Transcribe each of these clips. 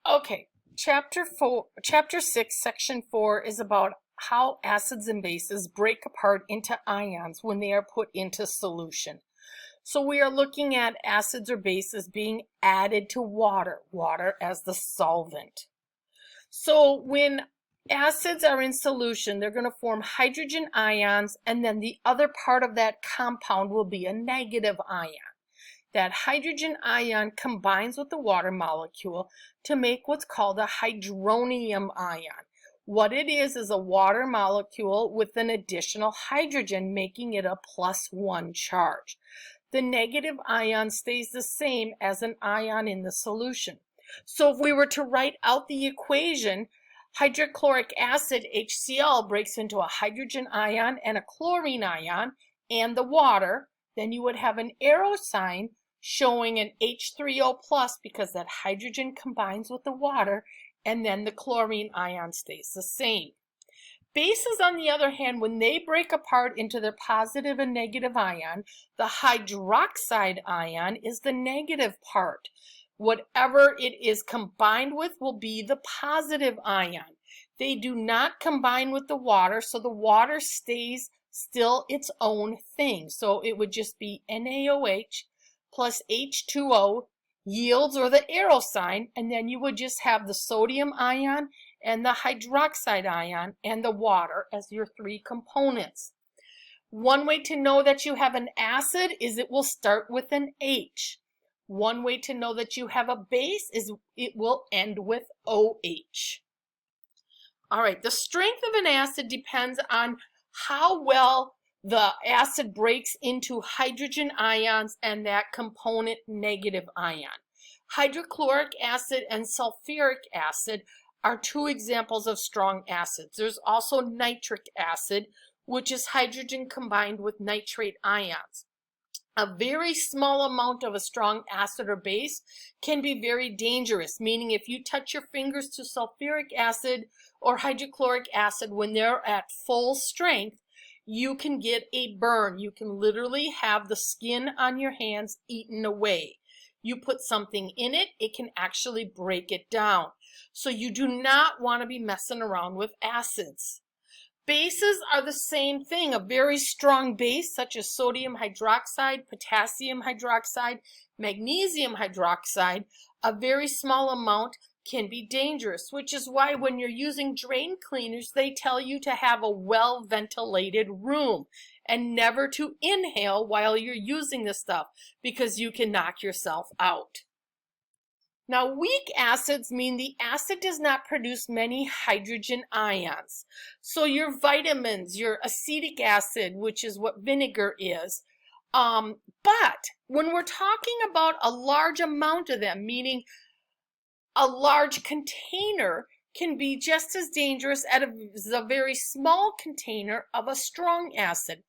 Okay, chapter 6, section 4 is about how acids and bases break apart into ions when they are put into solution. So we are looking at acids or bases being added to water as the solvent. So when acids are in solution, they're going to form hydrogen ions, and then the other part of that compound will be a negative ion. That hydrogen ion combines with the water molecule to make what's called a hydronium ion. What it is a water molecule with an additional hydrogen, making it a +1 charge. The negative ion stays the same as an ion in the solution. So if we were to write out the equation, hydrochloric acid, HCl, breaks into a hydrogen ion and a chlorine ion and the water, then you would have an arrow sign showing an H3O plus because that hydrogen combines with the water, and then the chlorine ion stays the same. Bases, on the other hand, when they break apart into their positive and negative ion, the hydroxide ion is the negative part. Whatever it is combined with will be the positive ion. They do not combine with the water, so the water stays still its own thing. So it would just be NaOH plus H2O yields, or the arrow sign, and then you would just have the sodium ion and the hydroxide ion and the water as your three components. One way to know that you have an acid is it will start with an H. One way to know that you have a base is it will end with OH. All right, the strength of an acid depends on how well the acid breaks into hydrogen ions and that component negative ion. Hydrochloric acid and sulfuric acid are two examples of strong acids. There's also nitric acid, which is hydrogen combined with nitrate ions. A very small amount of a strong acid or base can be very dangerous, meaning if you touch your fingers to sulfuric acid or hydrochloric acid when they're at full strength, you can get a burn. You can literally have the skin on your hands eaten away. You put something in it, it can actually break it down. So you do not want to be messing around with acids. Bases are the same thing. A very strong base such as sodium hydroxide, potassium hydroxide, magnesium hydroxide, a very small amount can be dangerous, which is why when you're using drain cleaners, they tell you to have a well-ventilated room and never to inhale while you're using the stuff because you can knock yourself out. Now, weak acids mean the acid does not produce many hydrogen ions. So your vitamins, your acetic acid, which is what vinegar is, but when we're talking about a large amount of them, meaning a large container, can be just as dangerous as a very small container of a strong acid.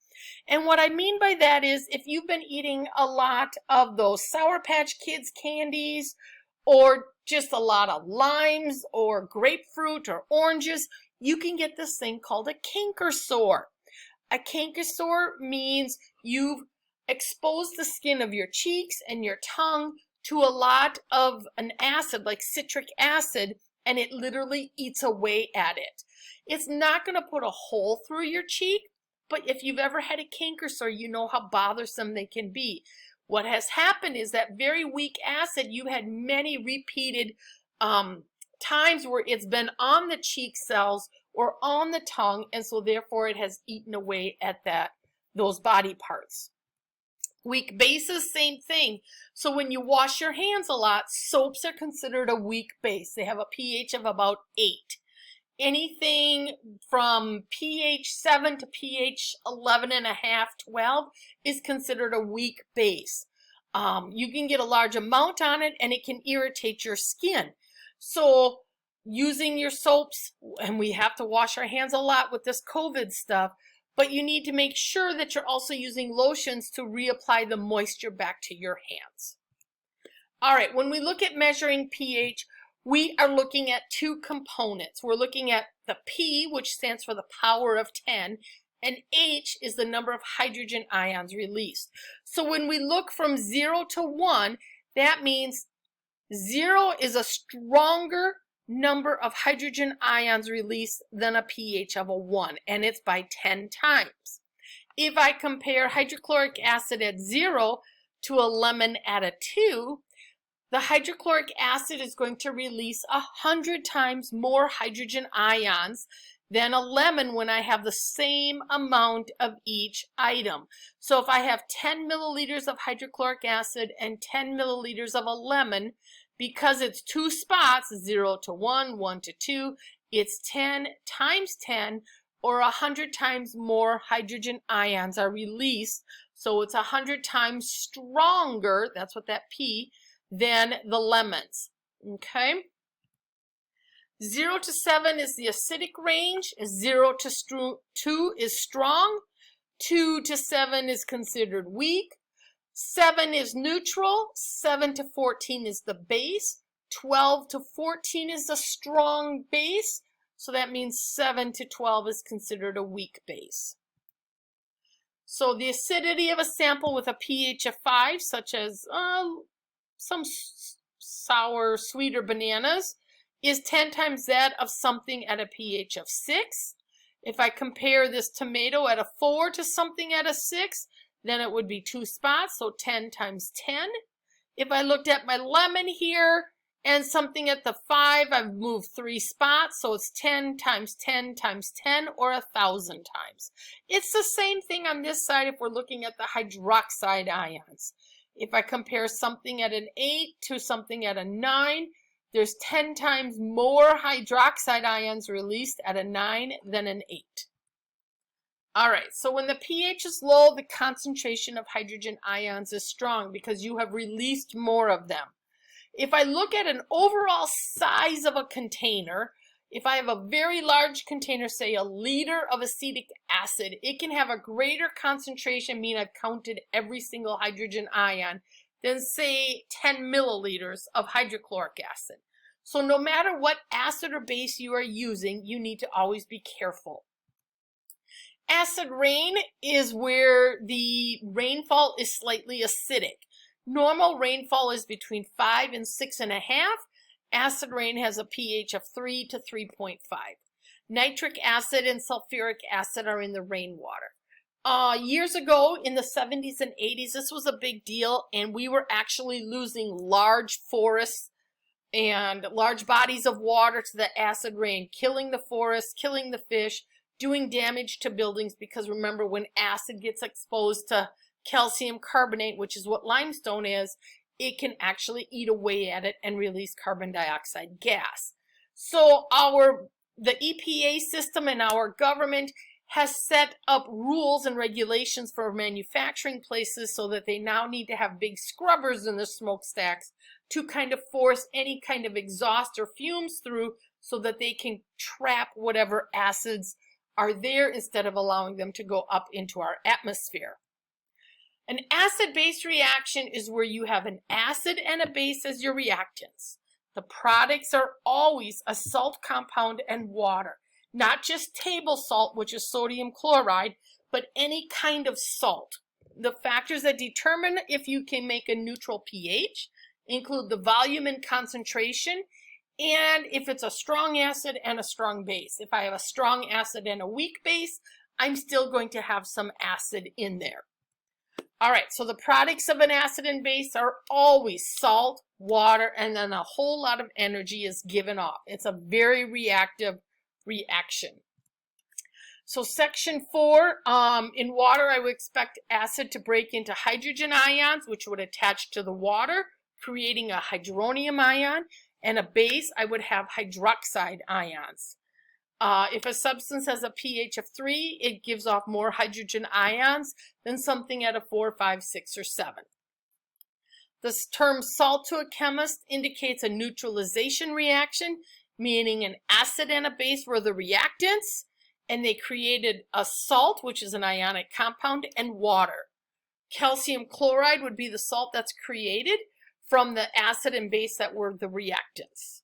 And what I mean by that is if you've been eating a lot of those Sour Patch Kids candies, or just a lot of limes or grapefruit or oranges, you can get this thing called a canker sore. A canker sore means you've exposed the skin of your cheeks and your tongue to a lot of an acid like citric acid, and it literally eats away at it. It's not going to put a hole through your cheek, but if you've ever had a canker sore, you know how bothersome they can be. What has happened is that very weak acid, you had many repeated times where it's been on the cheek cells or on the tongue, and so therefore it has eaten away at those body parts. Weak bases, same thing. So when you wash your hands a lot, soaps are considered a weak base. They have a pH of about 8. Anything from pH 7 to pH 11.5, 12 is considered a weak base. You can get a large amount on it and it can irritate your skin. So using your soaps, and we have to wash our hands a lot with this COVID stuff, but you need to make sure that you're also using lotions to reapply the moisture back to your hands. All right, when we look at measuring pH, we are looking at two components. We're looking at the P, which stands for the power of 10, and H is the number of hydrogen ions released. So when we look from 0 to 1, that means 0 is a stronger number of hydrogen ions released than a pH of a 1, and it's by 10 times. If I compare hydrochloric acid at 0 to a lemon at a 2, the hydrochloric acid is going to release 100 times more hydrogen ions than a lemon when I have the same amount of each item. So if I have 10 milliliters of hydrochloric acid and 10 milliliters of a lemon, because it's 2 spots, 0 to 1, 1 to 2, it's 10 times 10, or 100 times more hydrogen ions are released. So it's 100 times stronger, that's what that P, than the lemons. Okay? 0 to 7 is the acidic range. 0 to 2 is strong. 2 to 7 is considered weak. 7 is neutral. 7 to 14 is the base. 12 to 14 is a strong base. So that means 7 to 12 is considered a weak base. So the acidity of a sample with a pH of 5, such as some sour, sweeter bananas, is 10 times that of something at a pH of 6. If I compare this tomato at a 4 to something at a 6, then it would be 2 spots, so 10 times 10. If I looked at my lemon here and something at the 5, I've moved 3 spots, so it's 10 times 10 times 10, or 1,000 times. It's the same thing on this side if we're looking at the hydroxide ions. If I compare something at an 8 to something at a 9, there's 10 times more hydroxide ions released at a 9 than an 8. All right, so when the pH is low, the concentration of hydrogen ions is strong because you have released more of them. If I look at an overall size of a container, if I have a very large container, say a liter of acetic acid, it can have a greater concentration, meaning I've counted every single hydrogen ion, than say 10 milliliters of hydrochloric acid. So no matter what acid or base you are using, you need to always be careful. Acid rain is where the rainfall is slightly acidic. Normal rainfall is between 5 and 6.5. Acid rain has a pH of 3 to 3.5. Nitric acid and sulfuric acid are in the rainwater. Years ago, in the 70s and 80s, this was a big deal, and we were actually losing large forests and large bodies of water to the acid rain, killing the forests, killing the fish, doing damage to buildings, because remember, when acid gets exposed to calcium carbonate, which is what limestone is, it can actually eat away at it and release carbon dioxide gas. So the EPA system and our government has set up rules and regulations for manufacturing places so that they now need to have big scrubbers in the smokestacks to kind of force any kind of exhaust or fumes through so that they can trap whatever acids are there instead of allowing them to go up into our atmosphere. An acid-base reaction is where you have an acid and a base as your reactants. The products are always a salt compound and water, not just table salt, which is sodium chloride, but any kind of salt. The factors that determine if you can make a neutral pH include the volume and concentration, and if it's a strong acid and a strong base. If I have a strong acid and a weak base, I'm still going to have some acid in there. All right, so the products of an acid and base are always salt, water, and then a whole lot of energy is given off. It's a very reactive reaction. So section 4, in water, I would expect acid to break into hydrogen ions, which would attach to the water, creating a hydronium ion, and a base, I would have hydroxide ions. If a substance has a pH of 3, it gives off more hydrogen ions than something at a 4, 5, 6, or 7. This term salt to a chemist indicates a neutralization reaction, meaning an acid and a base were the reactants, and they created a salt, which is an ionic compound, and water. Calcium chloride would be the salt that's created from the acid and base that were the reactants.